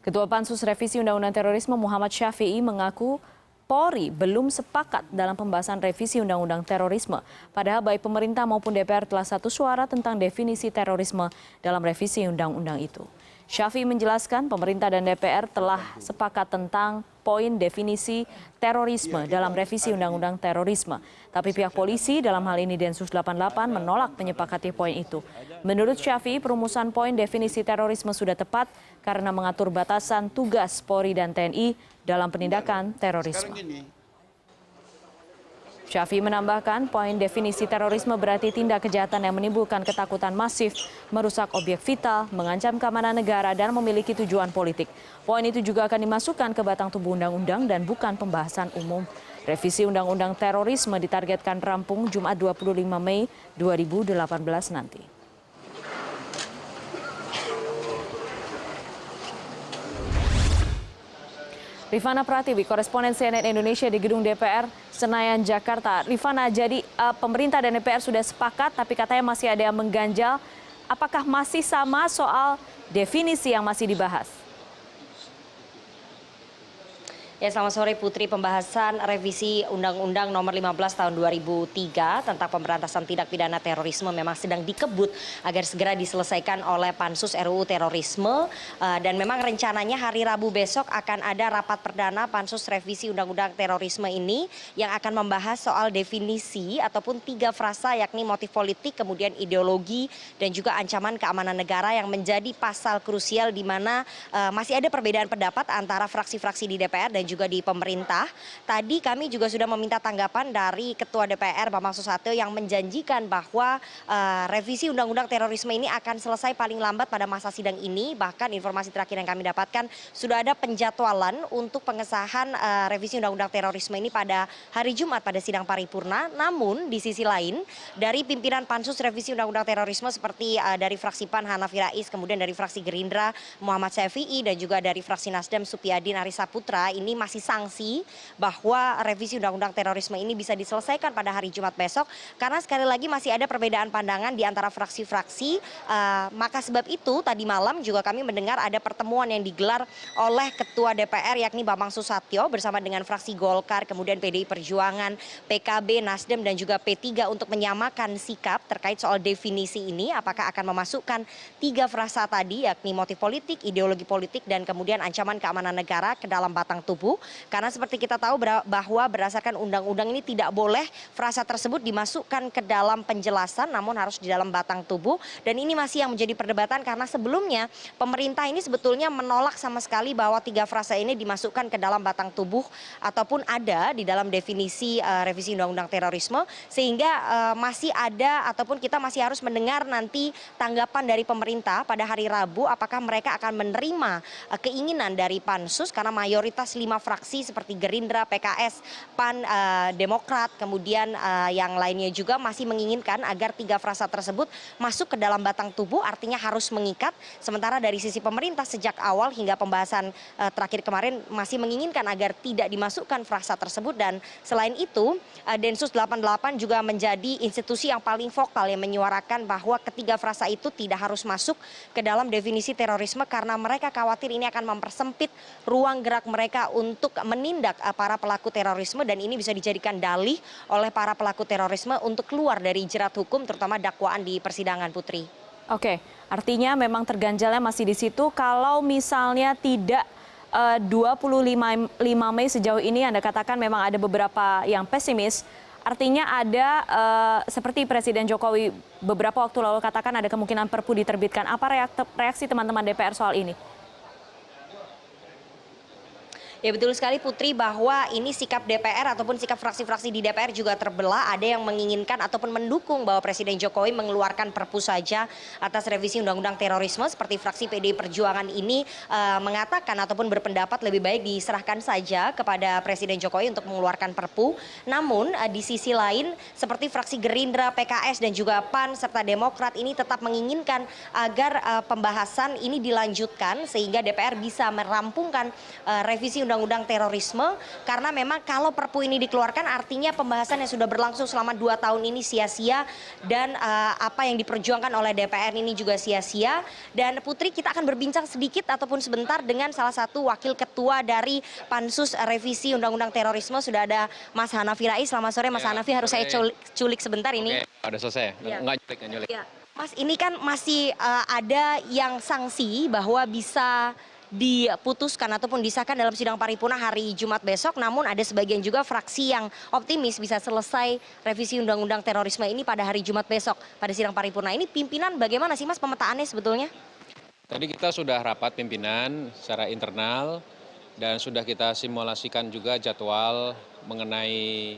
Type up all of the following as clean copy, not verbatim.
Ketua Pansus Revisi Undang-Undang Terorisme Muhammad Syafi'i mengaku Polri belum sepakat dalam pembahasan revisi Undang-Undang Terorisme. Padahal baik pemerintah maupun DPR telah satu suara tentang definisi terorisme dalam revisi Undang-Undang itu. Syafi'i menjelaskan pemerintah dan DPR telah sepakat tentang poin definisi terorisme dalam revisi Undang-Undang Terorisme. Tapi pihak polisi, dalam hal ini Densus 88, menolak menyepakati poin itu. Menurut Syafi'i, perumusan poin definisi terorisme sudah tepat karena mengatur batasan tugas Polri dan TNI dalam penindakan terorisme. Syafi'i menambahkan poin definisi terorisme berarti tindak kejahatan yang menimbulkan ketakutan masif, merusak objek vital, mengancam keamanan negara, dan memiliki tujuan politik. Poin itu juga akan dimasukkan ke batang tubuh undang-undang dan bukan pembahasan umum. Revisi Undang-Undang Terorisme ditargetkan rampung Jumat 25 Mei 2018 nanti. Rifana Pratiwi, koresponden CNN Indonesia di Gedung DPR Senayan, Jakarta. Rifana, jadi pemerintah dan DPR sudah sepakat, tapi katanya masih ada yang mengganjal. Apakah masih sama soal definisi yang masih dibahas? Ya, selamat sore Putri. Pembahasan revisi Undang-Undang Nomor 15 Tahun 2003 tentang pemberantasan tindak pidana terorisme memang sedang dikebut agar segera diselesaikan oleh Pansus RUU Terorisme. Dan memang rencananya hari Rabu besok akan ada rapat perdana Pansus Revisi Undang-Undang Terorisme ini yang akan membahas soal definisi ataupun 3 frasa, yakni motif politik, kemudian ideologi, dan juga ancaman keamanan negara yang menjadi pasal krusial di mana masih ada perbedaan pendapat antara fraksi-fraksi di DPR dan juga di pemerintah. Tadi kami juga sudah meminta tanggapan dari Ketua DPR Bambang Susatyo yang menjanjikan bahwa revisi Undang-Undang Terorisme ini akan selesai paling lambat pada masa sidang ini. Bahkan informasi terakhir yang kami dapatkan sudah ada penjadwalan untuk pengesahan revisi Undang-Undang Terorisme ini pada hari Jumat pada sidang paripurna. Namun di sisi lain dari pimpinan Pansus Revisi Undang-Undang Terorisme seperti dari fraksi PAN Hanafi Rais, kemudian dari fraksi Gerindra Muhammad Syafi'i, dan juga dari fraksi Nasdem Supyadin Arisaputra ini masih sanksi bahwa revisi Undang-Undang Terorisme ini bisa diselesaikan pada hari Jumat besok karena sekali lagi masih ada perbedaan pandangan di antara fraksi-fraksi. Maka sebab itu tadi malam juga kami mendengar ada pertemuan yang digelar oleh Ketua DPR yakni Bambang Susatyo bersama dengan fraksi Golkar, kemudian PDI Perjuangan, PKB, Nasdem, dan juga P3 untuk menyamakan sikap terkait soal definisi ini, apakah akan memasukkan 3 frasa tadi yakni motif politik, ideologi politik, dan kemudian ancaman keamanan negara ke dalam batang tubuh. Karena seperti kita tahu bahwa berdasarkan undang-undang ini tidak boleh frasa tersebut dimasukkan ke dalam penjelasan, namun harus di dalam batang tubuh. Dan ini masih yang menjadi perdebatan karena sebelumnya pemerintah ini sebetulnya menolak sama sekali bahwa 3 frasa ini dimasukkan ke dalam batang tubuh ataupun ada di dalam definisi revisi Undang-Undang Terorisme, sehingga masih ada ataupun kita masih harus mendengar nanti tanggapan dari pemerintah pada hari Rabu apakah mereka akan menerima keinginan dari Pansus karena mayoritas 5 fraksi seperti Gerindra, PKS, PAN, Demokrat, kemudian yang lainnya juga masih menginginkan agar 3 frasa tersebut masuk ke dalam batang tubuh, artinya harus mengikat. Sementara dari sisi pemerintah sejak awal hingga pembahasan terakhir kemarin masih menginginkan agar tidak dimasukkan frasa tersebut. Dan selain itu Densus 88 juga menjadi institusi yang paling vokal yang menyuarakan bahwa ketiga frasa itu tidak harus masuk ke dalam definisi terorisme karena mereka khawatir ini akan mempersempit ruang gerak mereka untuk menindak para pelaku terorisme, dan ini bisa dijadikan dalih oleh para pelaku terorisme untuk keluar dari jerat hukum terutama dakwaan di persidangan, Putri. Oke, artinya memang terganjalnya masih di situ. Kalau misalnya tidak 25 Mei sejauh ini Anda katakan memang ada beberapa yang pesimis. Artinya ada seperti Presiden Jokowi beberapa waktu lalu katakan ada kemungkinan Perpu diterbitkan. Apa reaksi teman-teman DPR soal ini? Ya betul sekali Putri, bahwa ini sikap DPR ataupun sikap fraksi-fraksi di DPR juga terbelah. Ada yang menginginkan ataupun mendukung bahwa Presiden Jokowi mengeluarkan Perpu saja atas revisi Undang-Undang Terorisme, seperti fraksi PDI Perjuangan ini mengatakan ataupun berpendapat lebih baik diserahkan saja kepada Presiden Jokowi untuk mengeluarkan Perpu. Namun di sisi lain seperti fraksi Gerindra, PKS, dan juga PAN serta Demokrat ini tetap menginginkan agar pembahasan ini dilanjutkan sehingga DPR bisa merampungkan revisi undang-undang terorisme, karena memang kalau Perpu ini dikeluarkan artinya pembahasan yang sudah berlangsung selama 2 tahun ini sia-sia, dan apa yang diperjuangkan oleh DPR ini juga sia-sia. Dan Putri, kita akan berbincang sedikit ataupun sebentar dengan salah satu wakil ketua dari Pansus Revisi Undang-Undang Terorisme. Sudah ada Mas Hanafi Rais. Selamat sore Mas Hanafi, harus saya culik sebentar ini. Oke, udah selesai. Ya. Nggak nyulik. Ya, Mas, ini kan masih ada yang sanksi bahwa bisa diputuskan ataupun disahkan dalam sidang paripurna hari Jumat besok, namun ada sebagian juga fraksi yang optimis bisa selesai revisi undang-undang terorisme ini pada hari Jumat besok pada sidang paripurna. Ini pimpinan bagaimana sih Mas pemetaannya sebetulnya? Tadi kita sudah rapat pimpinan secara internal dan sudah kita simulasikan juga jadwal mengenai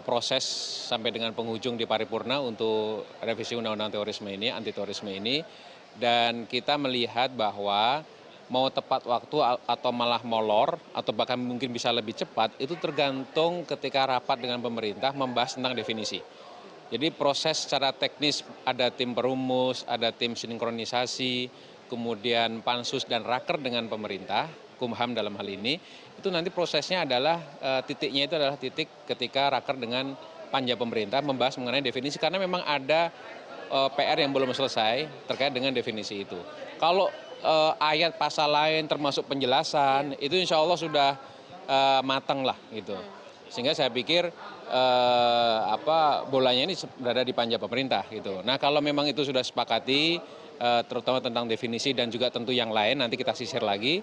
proses sampai dengan penghujung di paripurna untuk revisi undang-undang terorisme ini, anti terorisme ini, dan kita melihat bahwa mau tepat waktu atau malah molor atau bahkan mungkin bisa lebih cepat itu tergantung ketika rapat dengan pemerintah membahas tentang definisi. Jadi proses secara teknis ada tim perumus, ada tim sinkronisasi, kemudian pansus dan raker dengan pemerintah, Kumham dalam hal ini, itu nanti prosesnya adalah titiknya itu adalah titik ketika raker dengan panja pemerintah membahas mengenai definisi, karena memang ada PR yang belum selesai terkait dengan definisi itu. Kalau ayat pasal lain termasuk penjelasan itu insya Allah sudah matang lah gitu. Sehingga saya pikir bolanya ini berada di panja pemerintah gitu. Nah kalau memang itu sudah sepakati, terutama tentang definisi dan juga tentu yang lain nanti kita sisir lagi,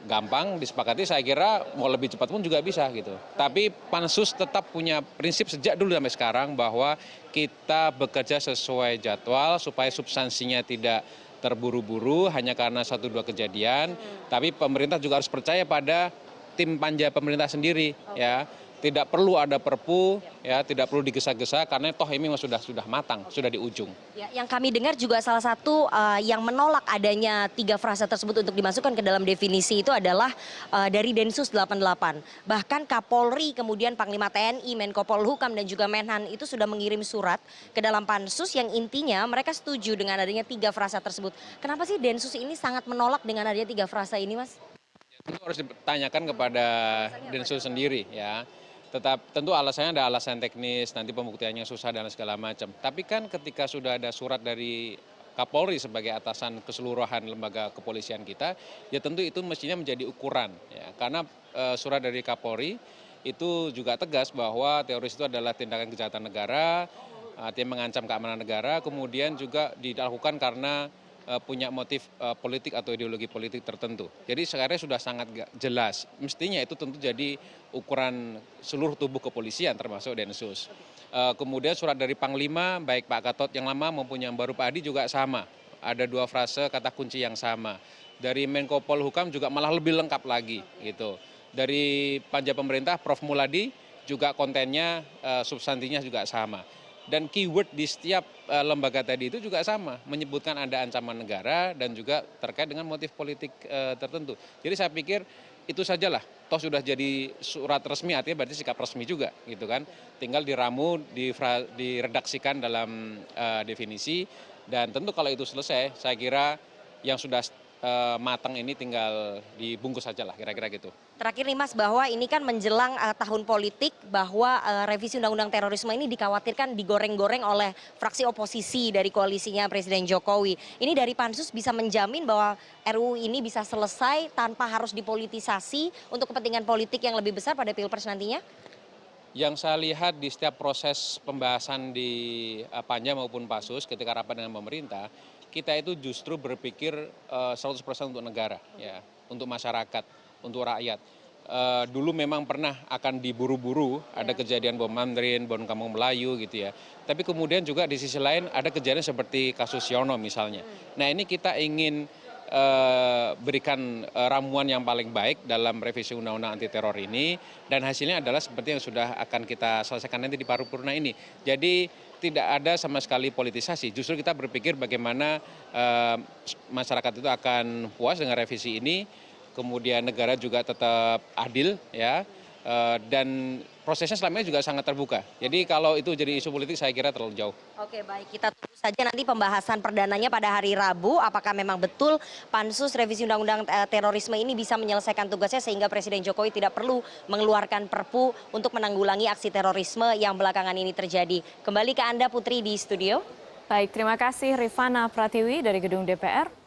gampang disepakati, saya kira mau lebih cepat pun juga bisa gitu. Tapi Pansus tetap punya prinsip sejak dulu sampai sekarang bahwa kita bekerja sesuai jadwal supaya substansinya tidak terburu-buru hanya karena 1-2 kejadian, tapi pemerintah juga harus percaya pada tim panja pemerintah sendiri, ya. Tidak perlu ada perpu, ya, tidak perlu digesa-gesa karena toh ini sudah matang, sudah di ujung. Ya, yang kami dengar juga salah satu yang menolak adanya 3 frasa tersebut untuk dimasukkan ke dalam definisi itu adalah dari Densus 88. Bahkan Kapolri, kemudian Panglima TNI, Menko Polhukam dan juga Menhan itu sudah mengirim surat ke dalam Pansus yang intinya mereka setuju dengan adanya 3 frasa tersebut. Kenapa sih Densus ini sangat menolak dengan adanya 3 frasa ini, Mas? Tentu harus ditanyakan kepada Densus sendiri, ya. Tentu alasannya ada alasan teknis, nanti pembuktiannya susah dan segala macam. Tapi kan ketika sudah ada surat dari Kapolri sebagai atasan keseluruhan lembaga kepolisian kita, ya tentu itu mestinya menjadi ukuran. Ya. Karena surat dari Kapolri itu juga tegas bahwa teroris itu adalah tindakan kejahatan negara, artinya mengancam keamanan negara, kemudian juga dilakukan karena punya motif politik atau ideologi politik tertentu. Jadi sekarang sudah sangat jelas. Mestinya itu tentu jadi ukuran seluruh tubuh kepolisian termasuk Densus. Kemudian surat dari Panglima, baik Pak Gatot yang lama maupun yang baru Pak Hadi juga sama. Ada 2 frase kata kunci yang sama. Dari Menko Polhukam juga malah lebih lengkap lagi gitu. Dari panja pemerintah Prof Muladi juga kontennya, substansinya juga sama. Dan keyword di setiap lembaga tadi itu juga sama, menyebutkan ada ancaman negara dan juga terkait dengan motif politik tertentu. Jadi saya pikir itu sajalah, toh sudah jadi surat resmi, artinya berarti sikap resmi juga gitu kan. Tinggal diramu, diredaksikan dalam definisi, dan tentu kalau itu selesai, saya kira yang sudah matang ini tinggal dibungkus saja lah, kira-kira gitu. Terakhir nih Mas, bahwa ini kan menjelang tahun politik, bahwa revisi undang-undang terorisme ini dikhawatirkan digoreng-goreng oleh fraksi oposisi dari koalisinya Presiden Jokowi. Ini dari Pansus bisa menjamin bahwa RUU ini bisa selesai tanpa harus dipolitisasi untuk kepentingan politik yang lebih besar pada Pilpres nantinya? Yang saya lihat di setiap proses pembahasan di Panja maupun Pansus ketika rapat dengan pemerintah, kita itu justru berpikir 100% untuk negara, ya, untuk masyarakat, untuk rakyat. Dulu memang pernah akan diburu-buru, ada kejadian bom Mandarin, bom Kampung Melayu gitu ya. Tapi kemudian juga di sisi lain ada kejadian seperti kasus Yono misalnya. Nah ini kita ingin berikan ramuan yang paling baik dalam revisi undang-undang anti teror ini, dan hasilnya adalah seperti yang sudah akan kita selesaikan nanti di paripurna ini. Jadi tidak ada sama sekali politisasi, justru kita berpikir bagaimana masyarakat itu akan puas dengan revisi ini, kemudian negara juga tetap adil, ya, dan prosesnya selama ini juga sangat terbuka. Jadi kalau itu jadi isu politik saya kira terlalu jauh. Oke, baik, kita tunggu saja nanti pembahasan perdananya pada hari Rabu. Apakah memang betul Pansus Revisi Undang-Undang Terorisme ini bisa menyelesaikan tugasnya sehingga Presiden Jokowi tidak perlu mengeluarkan Perpu untuk menanggulangi aksi terorisme yang belakangan ini terjadi. Kembali ke Anda Putri di studio. Baik, terima kasih Rifana Pratiwi dari Gedung DPR.